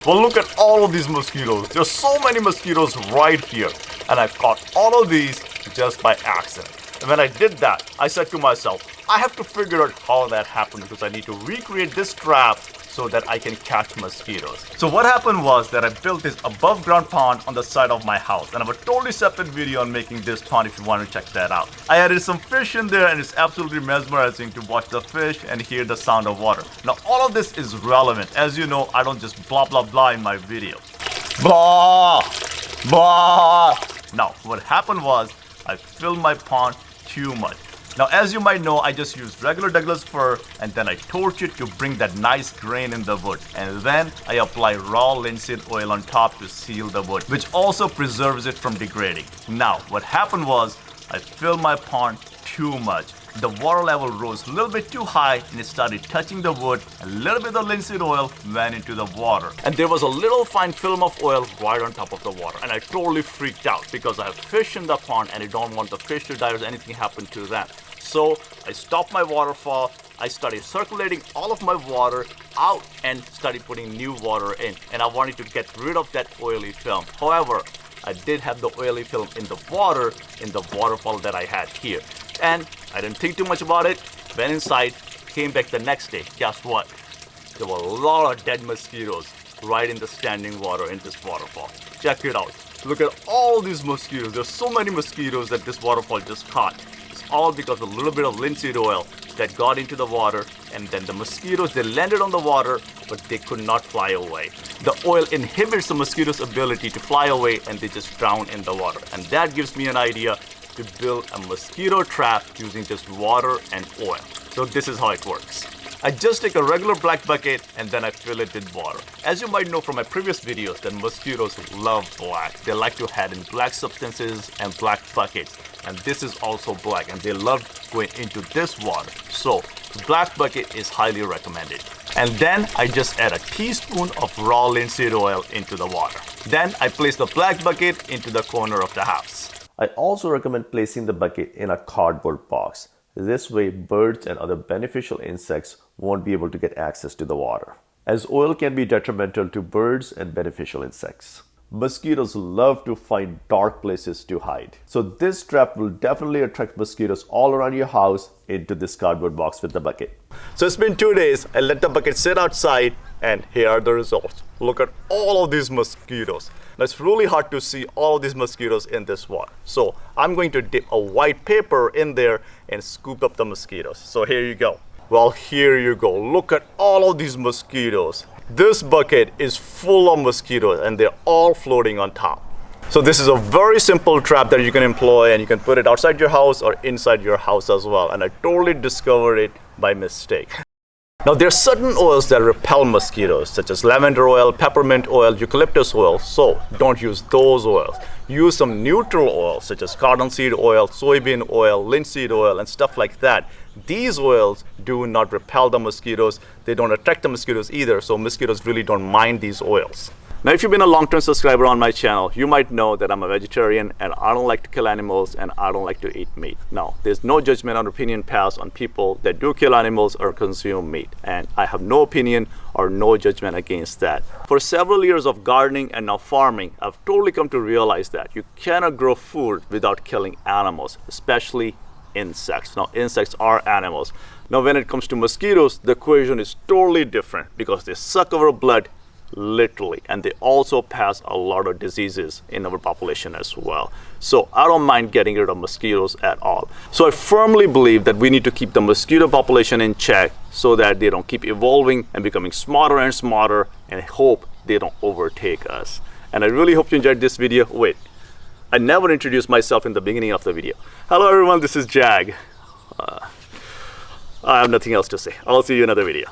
Well, look at all of these mosquitoes. There's so many mosquitoes right here. And I caught all of these just by accident. And when I did that, I said to myself, I have to figure out how that happened because I need to recreate this trap so that I can catch mosquitoes. So what happened was that I built this above ground pond on the side of my house, and I have a totally separate video on making this pond if you want to check that out. I added some fish in there and it's absolutely mesmerizing to watch the fish and hear the sound of water. Now all of this is relevant. As you know, I don't just blah blah blah in my videos. Blah! Blah! Now what happened was I filled my pond too much. Now, as you might know, I just used regular Douglas fir and then I torch it to bring that nice grain in the wood. And then I apply raw linseed oil on top to seal the wood, which also preserves it from degrading. Now, what happened was I filled my pond too much. The water level rose a little bit too high and it started touching the wood. A little bit of linseed oil went into the water. And there was a little fine film of oil right on top of the water. And I totally freaked out because I have fish in the pond and I don't want the fish to die or anything happen to them. So I stopped my waterfall. I started circulating all of my water out and started putting new water in. And I wanted to get rid of that oily film. However, I did have the oily film in the waterfall that I had here. And I didn't think too much about it, went inside, came back the next day. Guess what? There were a lot of dead mosquitoes right in the standing water in this waterfall. Check it out. Look at all these mosquitoes. There's so many mosquitoes that this waterfall just caught. It's all because of a little bit of linseed oil that got into the water, and then the mosquitoes, they landed on the water, but they could not fly away. The oil inhibits the mosquitoes' ability to fly away and they just drown in the water. And that gives me an idea to build a mosquito trap using just water and oil. So this is how it works. I just take a regular black bucket and then I fill it with water. As you might know from my previous videos, that mosquitoes love black. They like to hide in black substances and black buckets. And this is also black and they love going into this water. So the black bucket is highly recommended. And then I just add a teaspoon of raw linseed oil into the water. Then I place the black bucket into the corner of the house. I also recommend placing the bucket in a cardboard box. This way, birds and other beneficial insects won't be able to get access to the water, as oil can be detrimental to birds and beneficial insects. Mosquitoes love to find dark places to hide. So this trap will definitely attract mosquitoes all around your house into this cardboard box with the bucket. So it's been 2 days. I let the bucket sit outside and here are the results. Look at all of these mosquitoes. Now it's really hard to see all of these mosquitoes in this water. So I'm going to dip a white paper in there and scoop up the mosquitoes. So here you go. Well, here you go. Look at all of these mosquitoes. This bucket is full of mosquitoes and they're all floating on top. So this is a very simple trap that you can employ and you can put it outside your house or inside your house as well. And I totally discovered it by mistake. Now there are certain oils that repel mosquitoes, such as lavender oil, peppermint oil, eucalyptus oil. So don't use those oils. Use some neutral oils such as cottonseed oil, soybean oil, linseed oil, and stuff like that. These oils do not repel the mosquitoes. They don't attract the mosquitoes either, so mosquitoes really don't mind these oils. Now, if you've been a long-term subscriber on my channel, you might know that I'm a vegetarian and I don't like to kill animals and I don't like to eat meat. Now, there's no judgment or opinion passed on people that do kill animals or consume meat. And I have no opinion or no judgment against that. For several years of gardening and now farming, I've totally come to realize that you cannot grow food without killing animals, especially insects. Now, insects are animals. Now, when it comes to mosquitoes, the equation is totally different because they suck our blood literally, and they also pass a lot of diseases in our population as well. So I don't mind getting rid of mosquitoes at all. So I firmly believe that we need to keep the mosquito population in check so that they don't keep evolving and becoming smarter and smarter, and hope they don't overtake us. And I really hope you enjoyed this video. Wait, I never introduced myself in the beginning of the video. Hello everyone, this is Jag. I have nothing else to say. I'll see you in another video.